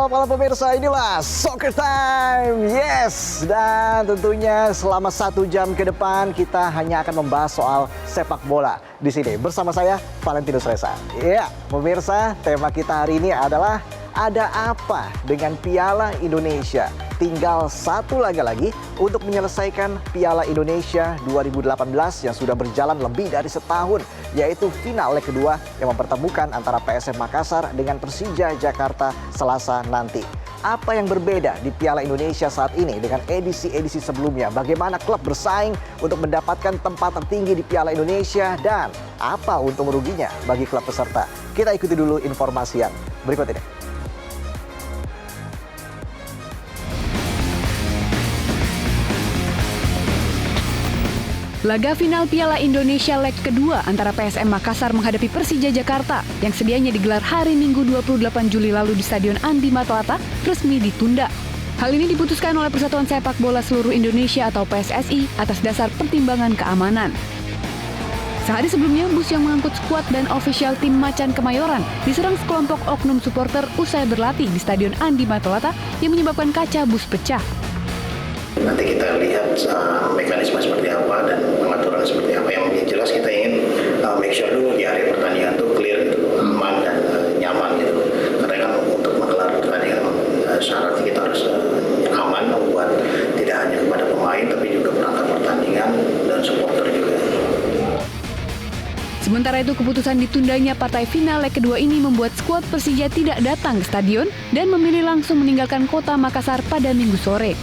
Selamat malam pemirsa, inilah Soccer Time. Yes, dan tentunya selama 1 jam ke depan kita hanya akan membahas soal sepak bola di sini bersama saya Valentinus Reza. Ya, pemirsa, tema kita hari ini adalah ada apa dengan Piala Indonesia? Tinggal 1 laga lagi untuk menyelesaikan Piala Indonesia 2018 yang sudah berjalan lebih dari setahun, yaitu final leg kedua yang mempertemukan antara PSM Makassar dengan Persija Jakarta Selasa nanti. Apa yang berbeda di Piala Indonesia saat ini dengan edisi-edisi sebelumnya? Bagaimana klub bersaing untuk mendapatkan tempat tertinggi di Piala Indonesia dan apa untung ruginya bagi klub peserta? Kita ikuti dulu informasi yang berikut ini. Laga final Piala Indonesia leg kedua antara PSM Makassar menghadapi Persija Jakarta yang sedianya digelar hari Minggu 28 Juli lalu di Stadion Andi Matalata resmi ditunda. Hal ini diputuskan oleh Persatuan Sepak Bola Seluruh Indonesia atau PSSI atas dasar pertimbangan keamanan. Sehari sebelumnya, bus yang mengangkut skuad dan ofisial tim Macan Kemayoran diserang sekelompok oknum supporter usai berlatih di Stadion Andi Matalata yang menyebabkan kaca bus pecah. Nanti kita lihat mekanisme seperti apa dan pengaturan seperti apa. Yang jelas kita ingin make sure dulu di area pertandingan itu clear gitu, aman dan nyaman gitu. Karena kan untuk menggelar pertandingan syarat kita harus aman, membuat tidak hanya kepada pemain tapi juga perangkat pertandingan dan supporter juga. Sementara itu, keputusan ditundanya partai final leg kedua ini membuat skuad Persija tidak datang ke stadion dan memilih langsung meninggalkan kota Makassar pada Minggu sore.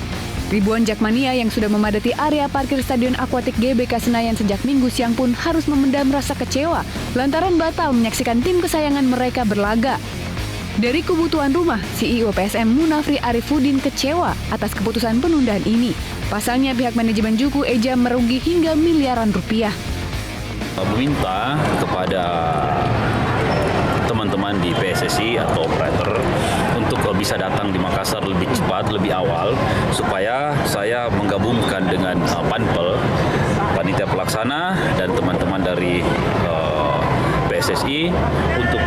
Ribuan jakmania yang sudah memadati area parkir Stadion Akuatik GBK Senayan sejak Minggu siang pun harus memendam rasa kecewa lantaran batal menyaksikan tim kesayangan mereka berlaga. Dari kubu tuan rumah, CEO PSM Munafri Arifuddin kecewa atas keputusan penundaan ini. Pasalnya pihak manajemen Juku Eja merugi hingga miliaran rupiah. Meminta kepada teman-teman di PSSI atau operator untuk bisa datang di Makassar lebih cepat, lebih awal, supaya saya menggabungkan dengan Panpel, panitia pelaksana, dan teman-teman dari PSSI untuk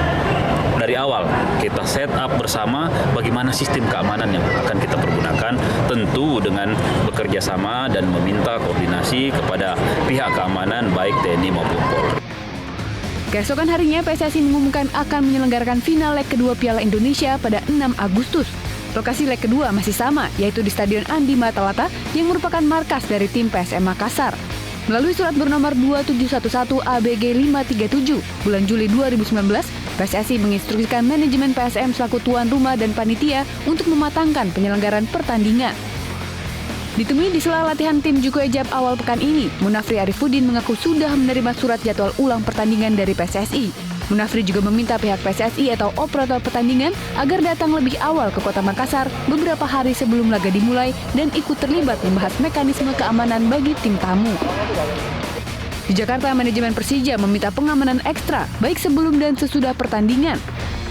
dari awal kita set up bersama bagaimana sistem keamanan yang akan kita pergunakan, tentu dengan bekerja sama dan meminta koordinasi kepada pihak keamanan baik TNI maupun Polri. Keesokan harinya, PSSI mengumumkan akan menyelenggarakan final leg kedua Piala Indonesia pada 6 Agustus. Lokasi leg kedua masih sama, yaitu di Stadion Andi Matalata yang merupakan markas dari tim PSM Makassar. Melalui surat bernomor 2711 ABG 537 bulan Juli 2019, PSSI menginstruksikan manajemen PSM selaku tuan rumah dan panitia untuk mematangkan penyelenggaraan pertandingan. Ditemui di sela latihan tim Juku Ejab awal pekan ini, Munafri Arifuddin mengaku sudah menerima surat jadwal ulang pertandingan dari PSSI. Munafri juga meminta pihak PSSI atau operator pertandingan agar datang lebih awal ke kota Makassar beberapa hari sebelum laga dimulai dan ikut terlibat membahas mekanisme keamanan bagi tim tamu. Di Jakarta, manajemen Persija meminta pengamanan ekstra baik sebelum dan sesudah pertandingan.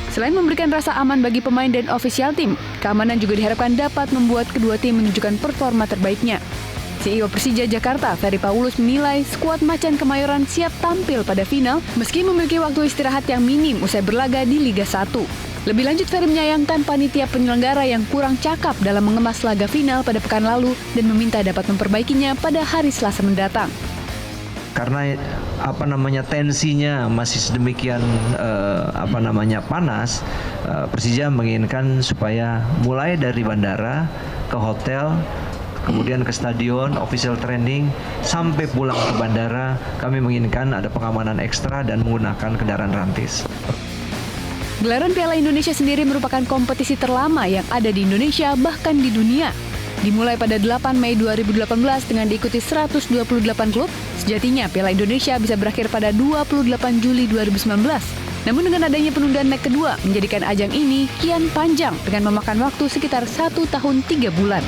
Selain memberikan rasa aman bagi pemain dan ofisial tim, keamanan juga diharapkan dapat membuat kedua tim menunjukkan performa terbaiknya. CEO Persija Jakarta, Ferry Paulus, menilai skuad Macan Kemayoran siap tampil pada final meski memiliki waktu istirahat yang minim usai berlaga di Liga 1. Lebih lanjut, Ferry menyayangkan panitia penyelenggara yang kurang cakap dalam mengemas laga final pada pekan lalu dan meminta dapat memperbaikinya pada hari Selasa mendatang. Karena tensinya masih sedemikian panas, Persija menginginkan supaya mulai dari bandara ke hotel, kemudian ke stadion, official training, sampai pulang ke bandara, kami menginginkan ada pengamanan ekstra dan menggunakan kendaraan rantis. Gelaran Piala Indonesia sendiri merupakan kompetisi terlama yang ada di Indonesia bahkan di dunia. Dimulai pada 8 Mei 2018 dengan diikuti 128 klub, sejatinya Piala Indonesia bisa berakhir pada 28 Juli 2019. Namun dengan adanya penundaan leg kedua, menjadikan ajang ini kian panjang dengan memakan waktu sekitar 1 tahun 3 bulan.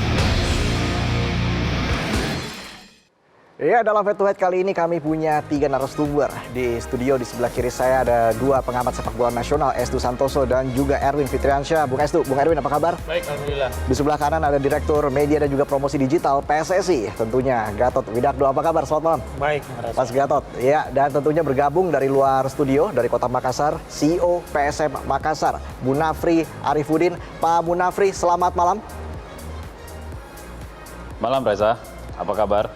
Ya, dalam Head to Head kali ini kami punya 3 narasumber. Di studio di sebelah kiri saya ada 2 pengamat sepak bola nasional, Estu Santoso dan juga Erwin Fitriansyah. Bung Estu, Bung Erwin apa kabar? Baik, alhamdulillah. Di sebelah kanan ada Direktur Media dan juga Promosi Digital PSSI, tentunya Gatot Widakdo. Apa kabar? Selamat malam. Baik, Mas Gatot. Ya, dan tentunya bergabung dari luar studio, dari Kota Makassar, CEO PSM Makassar, Munafri Arifudin. Pak Munafri, selamat malam. Malam Reza, apa kabar?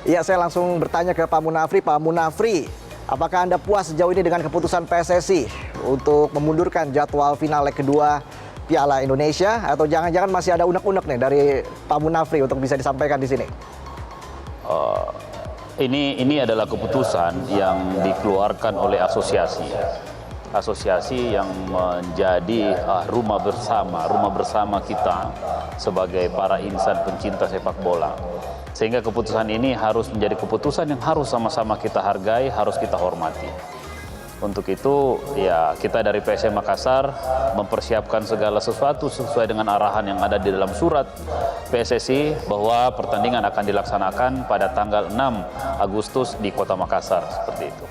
Iya, saya langsung bertanya ke Pak Munafri. Pak Munafri, apakah Anda puas sejauh ini dengan keputusan PSSI untuk memundurkan jadwal final leg kedua Piala Indonesia? Atau jangan-jangan masih ada unek-unek nih dari Pak Munafri untuk bisa disampaikan di sini? Ini adalah keputusan yang dikeluarkan oleh asosiasi yang menjadi rumah bersama kita sebagai para insan pencinta sepak bola. Sehingga keputusan ini harus menjadi keputusan yang harus sama-sama kita hargai, harus kita hormati. Untuk itu, ya kita dari PSM Makassar mempersiapkan segala sesuatu sesuai dengan arahan yang ada di dalam surat PSSI bahwa pertandingan akan dilaksanakan pada tanggal 6 Agustus di Kota Makassar, seperti itu.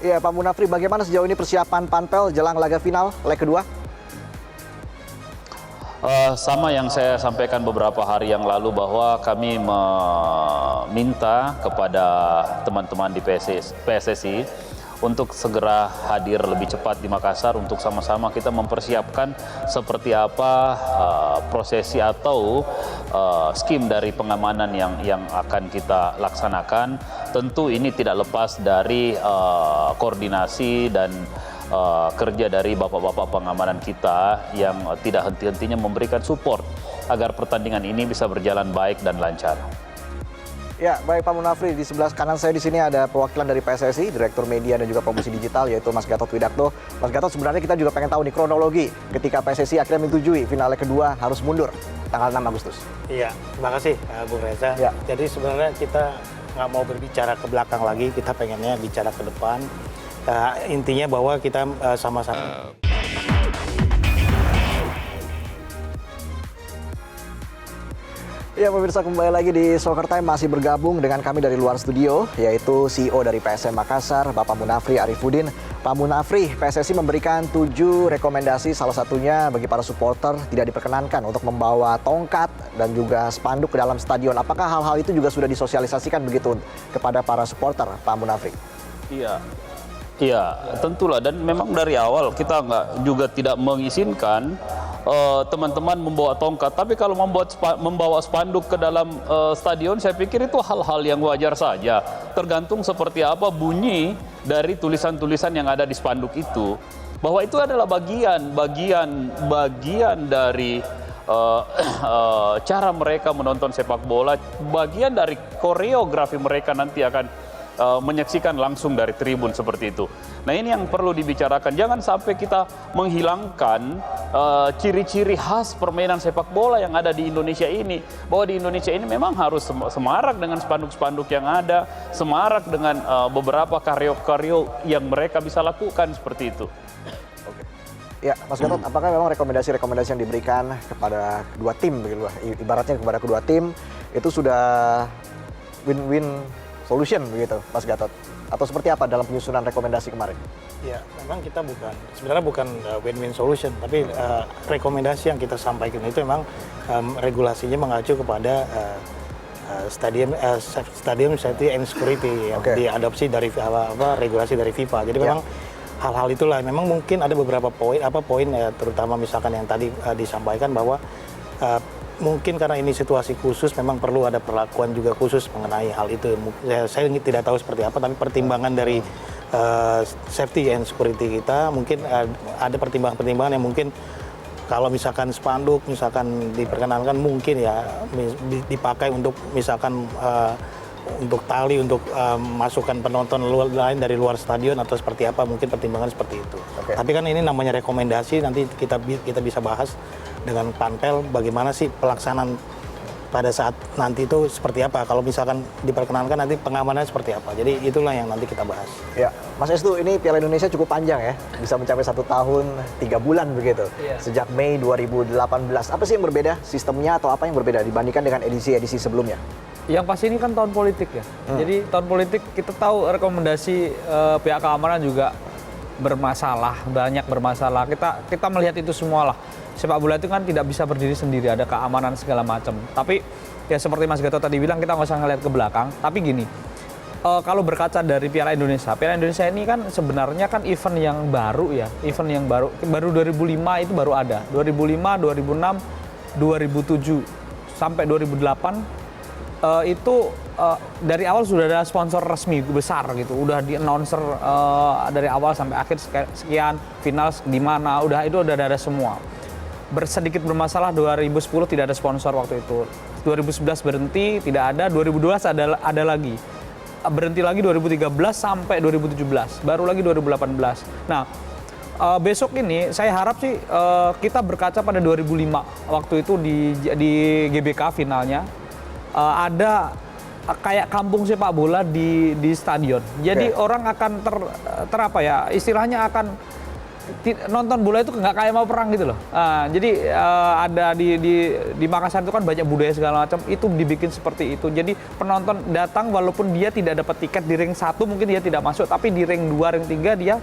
Iya, Pak Munafri, bagaimana sejauh ini persiapan Panpel jelang laga final leg kedua? Sama yang saya sampaikan beberapa hari yang lalu bahwa kami meminta kepada teman-teman di PSSI untuk segera hadir lebih cepat di Makassar untuk sama-sama kita mempersiapkan seperti apa prosesi atau skim dari pengamanan yang akan kita laksanakan. Tentu ini tidak lepas dari koordinasi dan kerja dari bapak-bapak pengamanan kita yang tidak henti-hentinya memberikan support agar pertandingan ini bisa berjalan baik dan lancar. Ya, baik Pak Munafri. Di sebelah kanan saya di sini ada perwakilan dari PSSI, Direktur Media dan juga Promosi Digital, yaitu Mas Gatot Widakdo. Mas Gatot, sebenarnya kita juga pengen tahu nih kronologi ketika PSSI akhirnya menyetujui final leg kedua harus mundur tanggal 6 Agustus. Iya, terima kasih Bung Reza. Ya. Jadi sebenarnya kita nggak mau berbicara ke belakang lagi, kita pengennya bicara ke depan. Intinya bahwa kita sama-sama. Ya, pemirsa, kembali lagi di Soccer Time, masih bergabung dengan kami dari luar studio, yaitu CEO dari PSM Makassar, Bapak Munafri Arifudin. Pak Munafri, PSSI memberikan 7 rekomendasi, salah satunya bagi para supporter tidak diperkenankan untuk membawa tongkat dan juga spanduk ke dalam stadion. Apakah hal-hal itu juga sudah disosialisasikan begitu kepada para supporter, Pak Munafri? Iya, tentulah, dan memang dari awal kita juga tidak mengizinkan teman-teman membawa tongkat. Tapi kalau membawa spanduk ke dalam stadion, saya pikir itu hal-hal yang wajar saja. Tergantung seperti apa bunyi dari tulisan-tulisan yang ada di spanduk itu. Bahwa itu adalah bagian dari cara mereka menonton sepak bola, bagian dari koreografi mereka nanti akan menyaksikan langsung dari tribun seperti itu. Nah, ini yang perlu dibicarakan. Jangan sampai kita menghilangkan ciri-ciri khas permainan sepak bola yang ada di Indonesia ini. Bahwa di Indonesia ini memang harus semarak dengan spanduk-spanduk yang ada, semarak dengan beberapa karyo-karyo yang mereka bisa lakukan seperti itu. Ya, Mas Gatot, apakah memang rekomendasi-rekomendasi yang diberikan kepada kedua tim, ibaratnya kepada kedua tim, itu sudah win-win solution begitu, Mas Gatot? Atau seperti apa dalam penyusunan rekomendasi kemarin? Ya, memang kita sebenarnya bukan win-win solution, tapi rekomendasi yang kita sampaikan itu memang regulasinya mengacu kepada Stadium Safety and Security yang diadopsi dari regulasi dari FIFA. Jadi memang hal-hal itulah, memang mungkin ada beberapa poin terutama misalkan yang tadi disampaikan bahwa mungkin karena ini situasi khusus, memang perlu ada perlakuan juga khusus mengenai hal itu. Saya tidak tahu seperti apa, tapi pertimbangan dari safety and security kita mungkin ada pertimbangan-pertimbangan yang mungkin kalau misalkan spanduk misalkan diperkenankan mungkin ya dipakai untuk misalkan untuk tali untuk masukkan penonton lain dari luar stadion atau seperti apa, mungkin pertimbangan seperti itu. Tapi kan ini namanya rekomendasi, nanti kita bisa bahas dengan Panpel bagaimana sih pelaksanaan pada saat nanti itu seperti apa. Kalau misalkan diperkenankan nanti pengamanannya seperti apa. Jadi itulah yang nanti kita bahas. Ya, Mas Estu, ini Piala Indonesia cukup panjang ya, bisa mencapai 1 tahun 3 bulan begitu. Sejak Mei 2018. Apa sih yang berbeda sistemnya atau apa yang berbeda dibandingkan dengan edisi-edisi sebelumnya? Yang pasti ini kan tahun politik ya. Jadi tahun politik kita tahu rekomendasi pihak keamanan juga bermasalah, banyak bermasalah. Kita melihat itu semua lah. Sepak bola itu kan tidak bisa berdiri sendiri, ada keamanan segala macam. Tapi ya seperti Mas Gatot tadi bilang, kita nggak usah ngelihat ke belakang. Tapi gini, kalau berkaca dari Piala Indonesia ini kan sebenarnya kan event yang baru ya, baru 2005 itu baru ada, 2005, 2006, 2007 sampai 2008 itu dari awal sudah ada sponsor resmi besar gitu, udah di announcer dari awal sampai akhir sekian, final di mana, itu udah ada semua. Sedikit bermasalah 2010 tidak ada sponsor waktu itu, 2011 berhenti tidak ada, 2012 ada lagi. Berhenti lagi 2013 sampai 2017, baru lagi 2018. Nah, besok ini saya harap sih kita berkaca pada 2005 waktu itu di GBK finalnya ada kayak kampung sepak bola di stadion. Jadi orang akan apa ya, istilahnya akan nonton bola itu nggak kayak mau perang gitu loh. Jadi ada di Makassar itu kan banyak budaya segala macam, itu dibikin seperti itu. Jadi penonton datang walaupun dia tidak dapat tiket di ring 1 mungkin dia tidak masuk, tapi di ring 2, ring 3 dia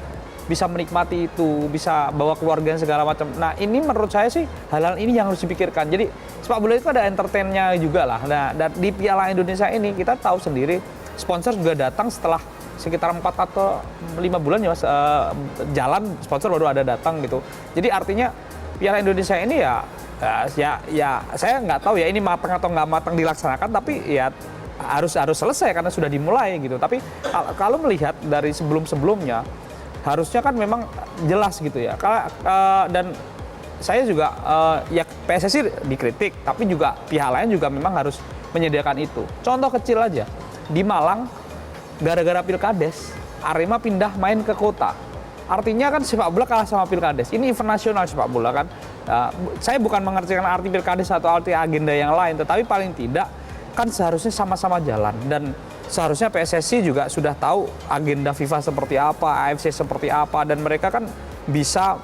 bisa menikmati itu, bisa bawa keluarga segala macam. Nah, ini menurut saya sih hal-hal ini yang harus dipikirkan. Jadi sepak bola itu ada entertainnya juga lah. Nah, dan di Piala Indonesia ini kita tahu sendiri sponsor juga datang setelah sekitar 4 atau 5 bulan ya Mas, jalan sponsor baru ada datang gitu. Jadi artinya Piala Indonesia ini ya saya nggak tahu ya ini matang atau nggak matang dilaksanakan, tapi ya harus selesai karena sudah dimulai gitu. Tapi kalau melihat dari sebelumnya harusnya kan memang jelas gitu ya. Dan saya juga ya PSSI dikritik, tapi juga pihak lain juga memang harus menyediakan itu. Contoh kecil aja, di Malang gara-gara Pilkades, Arema pindah main ke kota. Artinya kan sepak bola kalah sama Pilkades. Ini event nasional sepak bola kan. Saya bukan mengertikan arti Pilkades atau arti agenda yang lain, tetapi paling tidak kan seharusnya sama-sama jalan. Dan seharusnya PSSI juga sudah tahu agenda FIFA seperti apa, AFC seperti apa, dan mereka kan bisa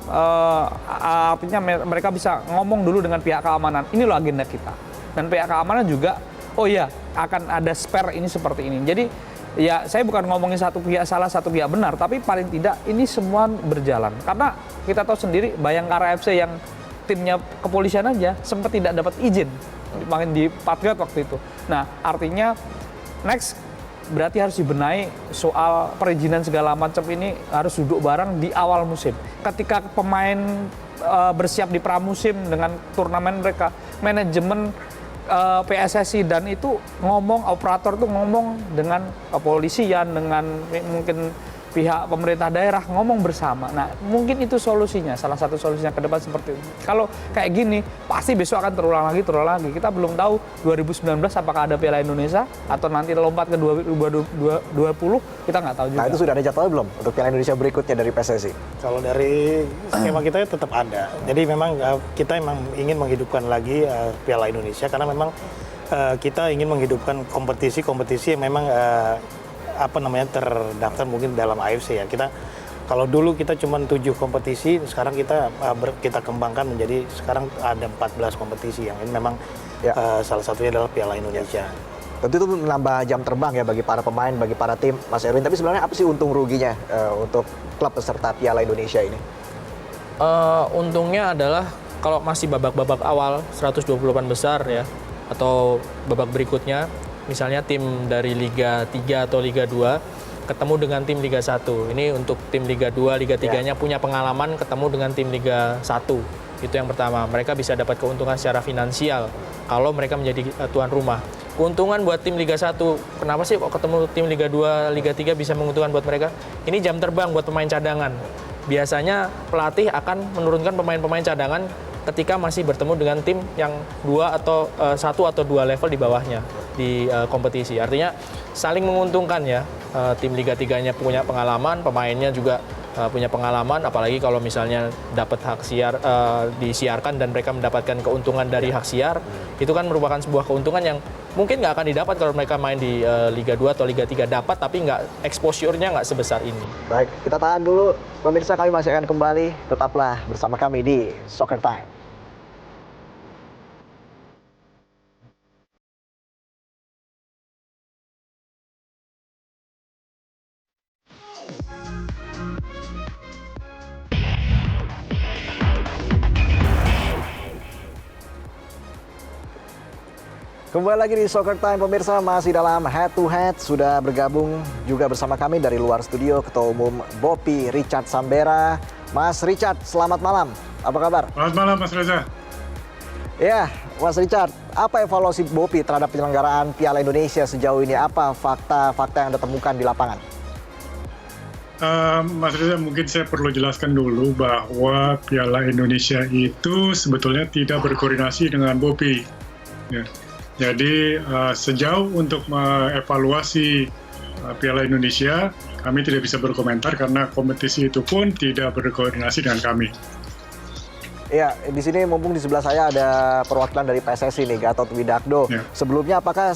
artinya mereka bisa ngomong dulu dengan pihak keamanan. Ini loh agenda kita. Dan pihak keamanan juga, oh iya akan ada spare ini seperti ini. Jadi ya saya bukan ngomongin satu pihak salah, satu pihak benar, tapi paling tidak ini semua berjalan. Karena kita tahu sendiri Bayangkara FC yang timnya kepolisian aja sempat tidak dapat izin main di Patriot waktu itu. Nah, artinya next berarti harus dibenahi soal perizinan segala macam ini, harus duduk bareng di awal musim. Ketika pemain bersiap di pramusim dengan turnamen mereka, manajemen PSSI dan itu ngomong, operator tuh ngomong dengan kepolisian, dengan mungkin pihak pemerintah daerah, ngomong bersama. Nah, mungkin itu solusinya, salah satu solusinya ke depan seperti itu. Kalau kayak gini, pasti besok akan terulang lagi. Kita belum tahu 2019 apakah ada Piala Indonesia atau nanti lompat ke 2020, kita nggak tahu juga. Nah, itu sudah ada jadwal belum untuk Piala Indonesia berikutnya dari PSSI? Kalau dari skema kita tetap ada. Jadi memang kita ingin menghidupkan lagi Piala Indonesia karena memang kita ingin menghidupkan kompetisi yang memang terdaftar mungkin dalam AFC ya. Kalau dulu kita cuma 7 kompetisi, sekarang kita kembangkan menjadi sekarang ada 14 kompetisi yang ini memang salah satunya adalah Piala Indonesia. Tentu itu menambah jam terbang ya bagi para pemain, bagi para tim, Mas Erwin. Tapi sebenarnya apa sih untung ruginya untuk klub peserta Piala Indonesia ini? Untungnya adalah kalau masih babak-babak awal 128 besar ya, atau babak berikutnya, misalnya tim dari Liga 3 atau Liga 2 ketemu dengan tim Liga 1. Ini untuk tim Liga 2, Liga 3-nya punya pengalaman ketemu dengan tim Liga 1. Itu yang pertama, mereka bisa dapat keuntungan secara finansial kalau mereka menjadi tuan rumah. Keuntungan buat tim Liga 1, kenapa sih kok ketemu tim Liga 2, Liga 3 bisa menguntungkan buat mereka? Ini jam terbang buat pemain cadangan. Biasanya pelatih akan menurunkan pemain-pemain cadangan ketika masih bertemu dengan tim yang 1 atau 2 level di bawahnya di kompetisi. Artinya saling menguntungkan ya. Tim Liga 3-nya punya pengalaman, pemainnya juga punya pengalaman, apalagi kalau misalnya dapat hak siar disiarkan dan mereka mendapatkan keuntungan dari hak siar, itu kan merupakan sebuah keuntungan yang mungkin nggak akan didapat kalau mereka main di Liga 2 atau Liga 3, dapat tapi nggak, exposure-nya nggak sebesar ini. Baik, kita tahan dulu. Pemirsa, kami masih akan kembali. Tetaplah bersama kami di Soccer Time. Kembali lagi di Soccer Time, pemirsa, masih dalam head to head. Sudah bergabung juga bersama kami dari luar studio Ketua Umum Bopi Richard Sambera. Mas Richard, selamat malam. Apa kabar? Selamat malam Mas Reza. Ya, Mas Richard, apa evaluasi Bopi terhadap penyelenggaraan Piala Indonesia sejauh ini? Apa fakta-fakta yang Anda temukan di lapangan? Mas Reza, mungkin saya perlu jelaskan dulu bahwa Piala Indonesia itu sebetulnya tidak berkoordinasi dengan Bopi. Ya. Jadi sejauh untuk mengevaluasi Piala Indonesia, kami tidak bisa berkomentar karena kompetisi itu pun tidak berkoordinasi dengan kami. Ya, di sini mumpung di sebelah saya ada perwakilan dari PSSI nih, Gatot Widakdo. Ya. Sebelumnya apakah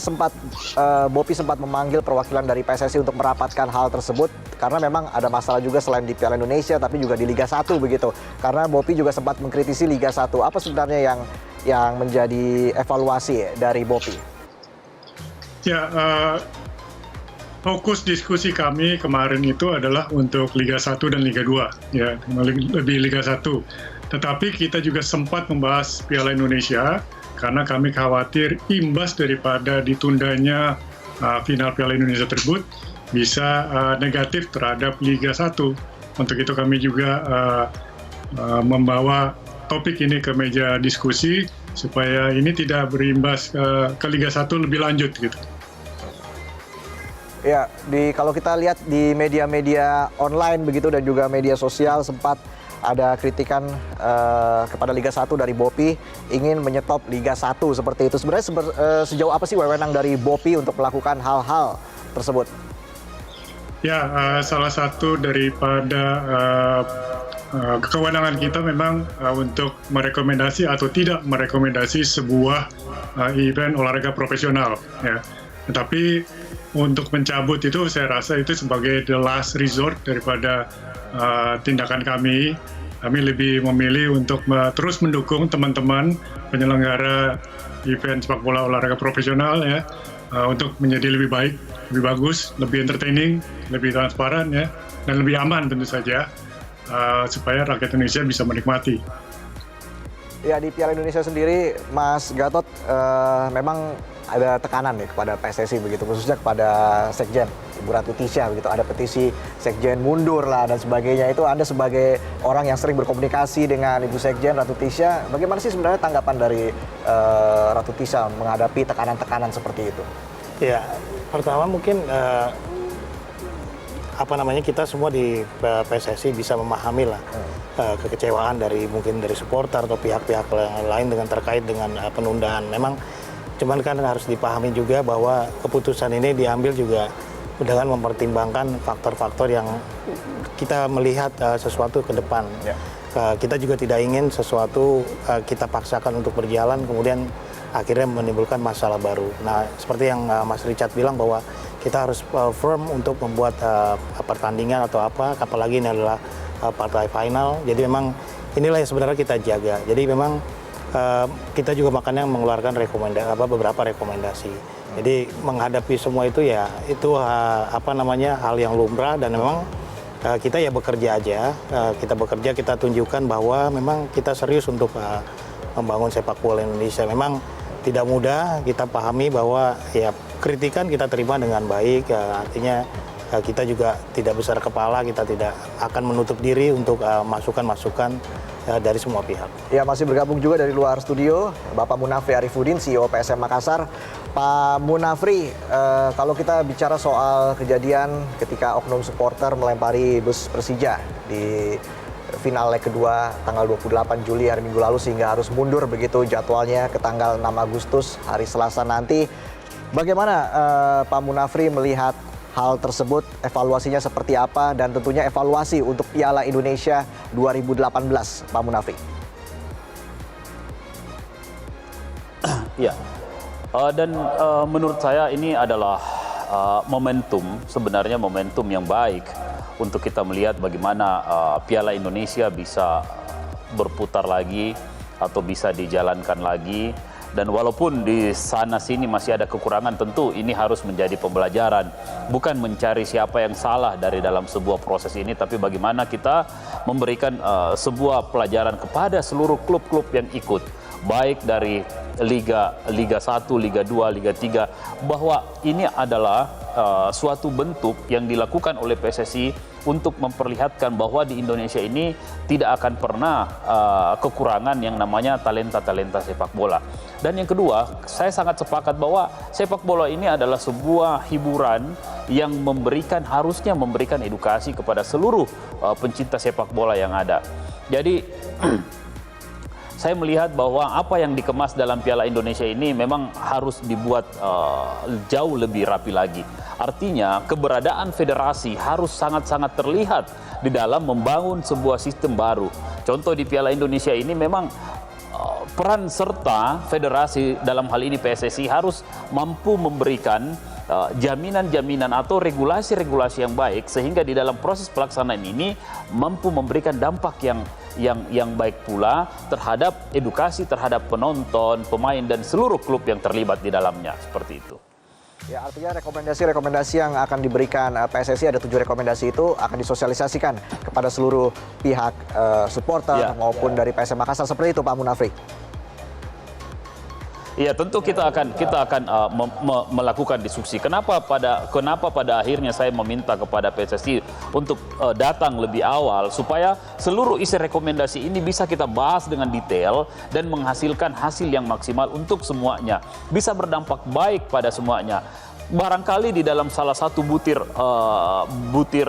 Bopi sempat memanggil perwakilan dari PSSI untuk merapatkan hal tersebut? Karena memang ada masalah juga selain di Piala Indonesia, tapi juga di Liga 1 begitu. Karena Bopi juga sempat mengkritisi Liga 1. Apa sebenarnya yang menjadi evaluasi dari Bopi? Ya, fokus diskusi kami kemarin itu adalah untuk Liga 1 dan Liga 2, ya, lebih Liga 1. Tetapi kita juga sempat membahas Piala Indonesia karena kami khawatir imbas daripada ditundanya final Piala Indonesia tersebut bisa negatif terhadap Liga 1. Untuk itu kami juga membawa topik ini ke meja diskusi supaya ini tidak berimbas ke Liga 1 lebih lanjut gitu. Ya, kalau kita lihat di media-media online begitu dan juga media sosial sempat ada kritikan kepada Liga 1 dari Bopi ingin menyetop Liga 1 seperti itu. Sebenarnya sejauh apa sih wewenang dari Bopi untuk melakukan hal-hal tersebut? Ya, salah satu daripada kewenangan kita memang untuk merekomendasi atau tidak merekomendasi sebuah event olahraga profesional. Ya. Tetapi untuk mencabut itu saya rasa itu sebagai the last resort daripada tindakan kami. Kami lebih memilih untuk terus mendukung teman-teman penyelenggara event sepak bola olahraga profesional ya, untuk menjadi lebih baik, lebih bagus, lebih entertaining, lebih transparan ya, dan lebih aman tentu saja, supaya rakyat Indonesia bisa menikmati. Ya, di Piala Indonesia sendiri, Mas Gatot, memang ada tekanan nih kepada PSSI begitu, khususnya kepada Sekjen Ibu Ratu Tisha begitu. Ada petisi Sekjen mundur lah dan sebagainya. Itu Anda sebagai orang yang sering berkomunikasi dengan Ibu Sekjen Ratu Tisha, bagaimana sih sebenarnya tanggapan dari Ratu Tisha menghadapi tekanan-tekanan seperti itu? Ya, pertama mungkin kita semua di PSSI bisa memahami lah kekecewaan mungkin dari supporter atau pihak-pihak lain terkait dengan penundaan. Memang cuman kan harus dipahami juga bahwa keputusan ini diambil juga dengan mempertimbangkan faktor-faktor yang kita melihat sesuatu ke depan. Ya. Kita juga tidak ingin sesuatu kita paksakan untuk berjalan kemudian akhirnya menimbulkan masalah baru. Nah, seperti yang Mas Richard bilang bahwa kita harus firm untuk membuat pertandingan atau apalagi ini adalah partai final. Jadi memang inilah yang sebenarnya kita jaga. Jadi memang kita juga makanya mengeluarkan beberapa rekomendasi. Jadi menghadapi semua itu ya itu hal yang lumrah dan memang kita ya bekerja aja. Kita tunjukkan bahwa memang kita serius untuk membangun sepak bola Indonesia. Memang tidak mudah, kita pahami bahwa ya kritikan kita terima dengan baik. Artinya kita juga tidak besar kepala, kita tidak akan menutup diri untuk masukan-masukan dari semua pihak. Ya, masih bergabung juga dari luar studio Bapak Munafri Arifuddin, CEO PSM Makassar. Pak Munafri, kalau kita bicara soal kejadian ketika oknum supporter melempari bus Persija di final leg kedua tanggal 28 Juli hari Minggu lalu sehingga harus mundur begitu jadwalnya ke tanggal 6 Agustus hari Selasa nanti. Bagaimana Pak Munafri melihat hal tersebut, evaluasinya seperti apa, dan tentunya evaluasi untuk Piala Indonesia 2018, Pak Munafri. Ya, dan menurut saya ini adalah momentum, sebenarnya momentum yang baik untuk kita melihat bagaimana Piala Indonesia bisa berputar lagi atau bisa dijalankan lagi. Dan walaupun di sana-sini masih ada kekurangan, tentu ini harus menjadi pembelajaran. Bukan mencari siapa yang salah dari dalam sebuah proses ini, tapi bagaimana kita memberikan sebuah pelajaran kepada seluruh klub-klub yang ikut. Baik dari Liga 1, Liga 2, Liga 3, bahwa ini adalah suatu bentuk yang dilakukan oleh PSSI untuk memperlihatkan bahwa di Indonesia ini tidak akan pernah kekurangan yang namanya talenta-talenta sepak bola. Dan yang kedua, saya sangat sepakat bahwa sepak bola ini adalah sebuah hiburan yang harusnya memberikan edukasi kepada seluruh pencinta sepak bola yang ada. Jadi saya melihat bahwa apa yang dikemas dalam Piala Indonesia ini memang harus dibuat jauh lebih rapi lagi. Artinya keberadaan federasi harus sangat-sangat terlihat di dalam membangun sebuah sistem baru. Contoh di Piala Indonesia ini memang peran serta federasi, dalam hal ini PSSI, harus mampu memberikan jaminan-jaminan atau regulasi-regulasi yang baik, sehingga di dalam proses pelaksanaan ini mampu memberikan dampak yang baik pula terhadap edukasi terhadap penonton, pemain, dan seluruh klub yang terlibat di dalamnya, seperti itu. Ya, artinya rekomendasi-rekomendasi yang akan diberikan PSSI, ada 7 rekomendasi itu akan disosialisasikan kepada seluruh pihak supporter maupun dari PSM Makassar, seperti itu Pak Munafri. Iya, tentu kita akan melakukan diskusi. Kenapa pada akhirnya saya meminta kepada PSSI untuk datang lebih awal, supaya seluruh isi rekomendasi ini bisa kita bahas dengan detail dan menghasilkan hasil yang maksimal untuk semuanya, bisa berdampak baik pada semuanya. Barangkali di dalam salah satu butir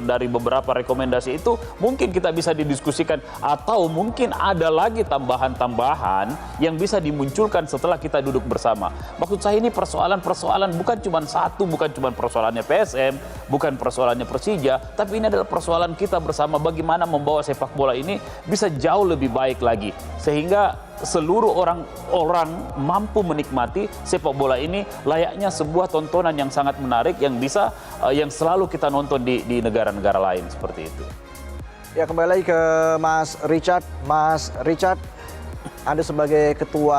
dari beberapa rekomendasi itu mungkin kita bisa didiskusikan, atau mungkin ada lagi tambahan-tambahan yang bisa dimunculkan setelah kita duduk bersama. Maksud saya ini persoalan-persoalan bukan cuma satu, bukan cuma persoalannya PSM, bukan persoalannya Persija, tapi ini adalah persoalan kita bersama, bagaimana membawa sepak bola ini bisa jauh lebih baik lagi, sehingga seluruh orang mampu menikmati sepak bola ini layaknya sebuah tontonan yang sangat menarik yang bisa yang selalu kita nonton di negara-negara lain, seperti itu. Ya, kembali lagi ke Mas Richard. Mas Richard, Anda sebagai Ketua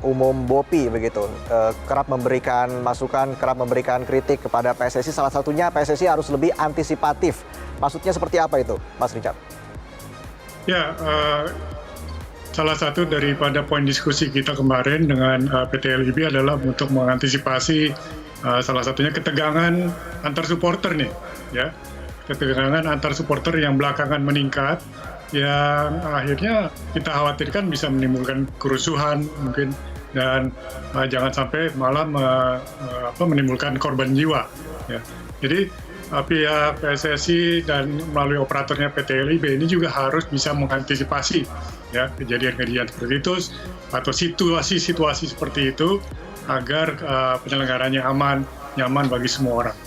Umum BOPI begitu, kerap memberikan masukan, kerap memberikan kritik kepada PSSI. Salah satunya PSSI harus lebih antisipatif. Maksudnya seperti apa itu, Mas Richard? Ya, salah satu daripada poin diskusi kita kemarin dengan PT LIB adalah untuk mengantisipasi salah satunya ketegangan antar supporter nih, ya, ketegangan antar supporter yang belakangan meningkat, yang akhirnya kita khawatirkan bisa menimbulkan kerusuhan mungkin, dan jangan sampai malah menimbulkan korban jiwa. Ya. Jadi pihak PSSI dan melalui operatornya PT LIB ini juga harus bisa mengantisipasi ya kejadian-kejadian seperti itu atau situasi-situasi seperti itu agar penyelenggarannya aman, nyaman bagi semua orang.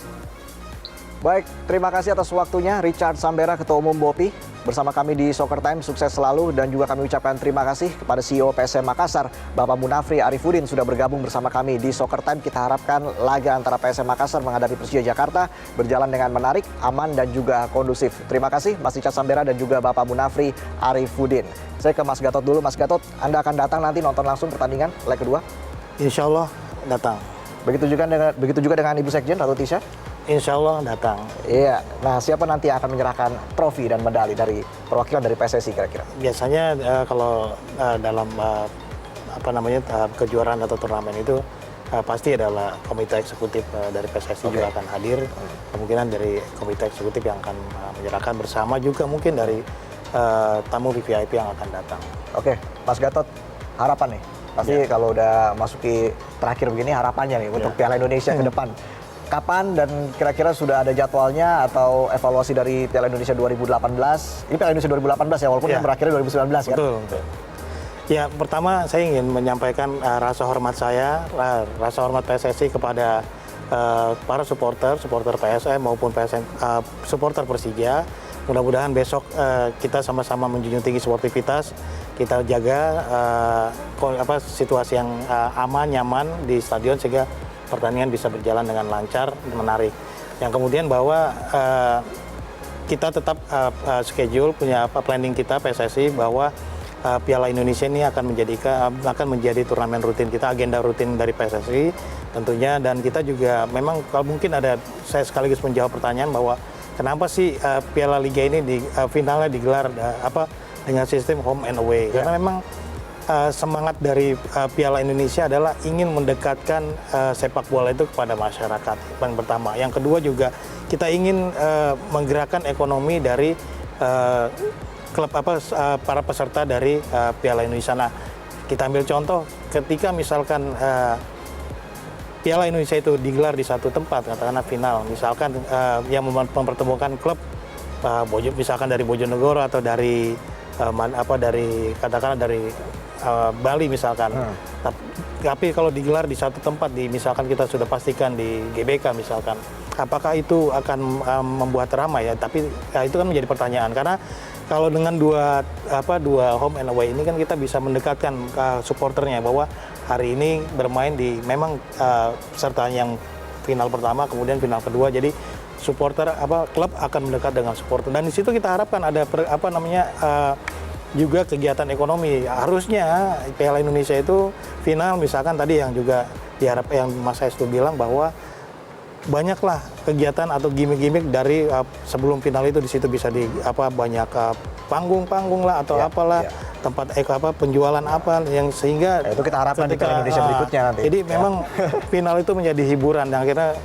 Baik, terima kasih atas waktunya Richard Sambera, Ketua Umum BOPI, bersama kami di Soccer Time. Sukses selalu, dan juga kami ucapkan terima kasih kepada CEO PSM Makassar, Bapak Munafri Arifudin, sudah bergabung bersama kami di Soccer Time. Kita harapkan laga antara PSM Makassar menghadapi Persija Jakarta berjalan dengan menarik, aman, dan juga kondusif. Terima kasih Mas Richard Sambera dan juga Bapak Munafri Arifudin. Saya ke Mas Gatot dulu. Mas Gatot, Anda akan datang nanti nonton langsung pertandingan leg kedua? Insya Allah datang. Begitu juga dengan Ibu Sekjen, Ratu Tisha? Insya Allah datang. Iya. Nah, siapa nanti yang akan menyerahkan trofi dan medali dari perwakilan dari PSSI kira-kira? Biasanya kalau dalam kejuaraan atau turnamen itu pasti adalah komite eksekutif dari PSSI juga akan hadir. Kemungkinan dari komite eksekutif yang akan menyerahkan, bersama juga mungkin dari tamu VIP yang akan datang. Oke, Mas Gatot, harapan nih. Pasti kalau udah masuki terakhir begini, harapannya nih untuk Piala Indonesia ke depan. Kapan dan kira-kira sudah ada jadwalnya atau evaluasi dari Piala Indonesia 2018? Ini Piala Indonesia 2018 ya, walaupun yang berakhirnya 2019 kan? Betul. Ya, pertama saya ingin menyampaikan rasa hormat PSSI kepada para supporter PSM maupun supporter Persija. Mudah-mudahan besok kita sama-sama menjunjung tinggi sportivitas, kita jaga situasi yang aman, nyaman di stadion sehingga pertandingan bisa berjalan dengan lancar, menarik. Yang kemudian bahwa kita tetap schedule punya planning kita PSSI bahwa Piala Indonesia ini akan menjadi turnamen rutin kita, agenda rutin dari PSSI tentunya, dan kita juga memang kalau mungkin saya sekaligus menjawab pertanyaan bahwa kenapa sih Piala Liga ini finalnya digelar dengan sistem home and away? Karena memang semangat dari Piala Indonesia adalah ingin mendekatkan sepak bola itu kepada masyarakat. Yang pertama, yang kedua juga kita ingin menggerakkan ekonomi dari klub para peserta dari Piala Indonesia. Nah, kita ambil contoh ketika misalkan Piala Indonesia itu digelar di satu tempat, katakanlah final, misalkan yang mempertemukan klub misalkan dari Bojonegoro atau dari Bali misalkan. Tapi kalau digelar di satu tempat, misalkan kita sudah pastikan di GBK misalkan, apakah itu akan membuat ramai ya? Tapi itu kan menjadi pertanyaan, karena kalau dengan dua home and away ini kan kita bisa mendekatkan supporternya bahwa hari ini bermain di memang peserta yang final pertama, kemudian final kedua, jadi supporter klub akan mendekat dengan supporter, dan di situ kita harapkan ada juga kegiatan ekonomi. Harusnya Piala Indonesia itu final misalkan tadi yang juga yang Mas Hestu bilang bahwa banyaklah kegiatan atau gimmick-gimmick dari sebelum final itu, di situ bisa banyak panggung-panggung lah atau tempat penjualan yang sehingga itu kita harapkan di Piala Indonesia berikutnya nanti. Jadi memang final itu menjadi hiburan dan akhirnya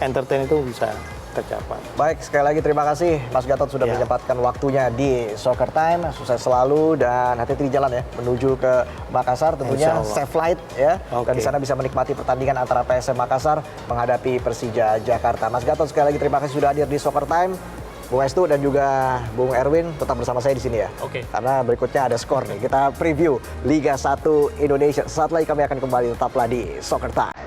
entertain itu bisa tercapai. Baik, sekali lagi terima kasih Mas Gatot sudah menyempatkan waktunya di Soccer Time. Sukses selalu dan hati-hati di jalan ya menuju ke Makassar, tentunya safe flight ya. Dan di sana bisa menikmati pertandingan antara PSM Makassar menghadapi Persija Jakarta. Mas Gatot sekali lagi terima kasih sudah hadir di Soccer Time. Bung Hestu dan juga Bung Erwin tetap bersama saya di sini ya. Oke. Karena berikutnya ada skor nih. Kita preview Liga 1 Indonesia. Sesaat lagi kami akan kembali, tetaplah di Soccer Time.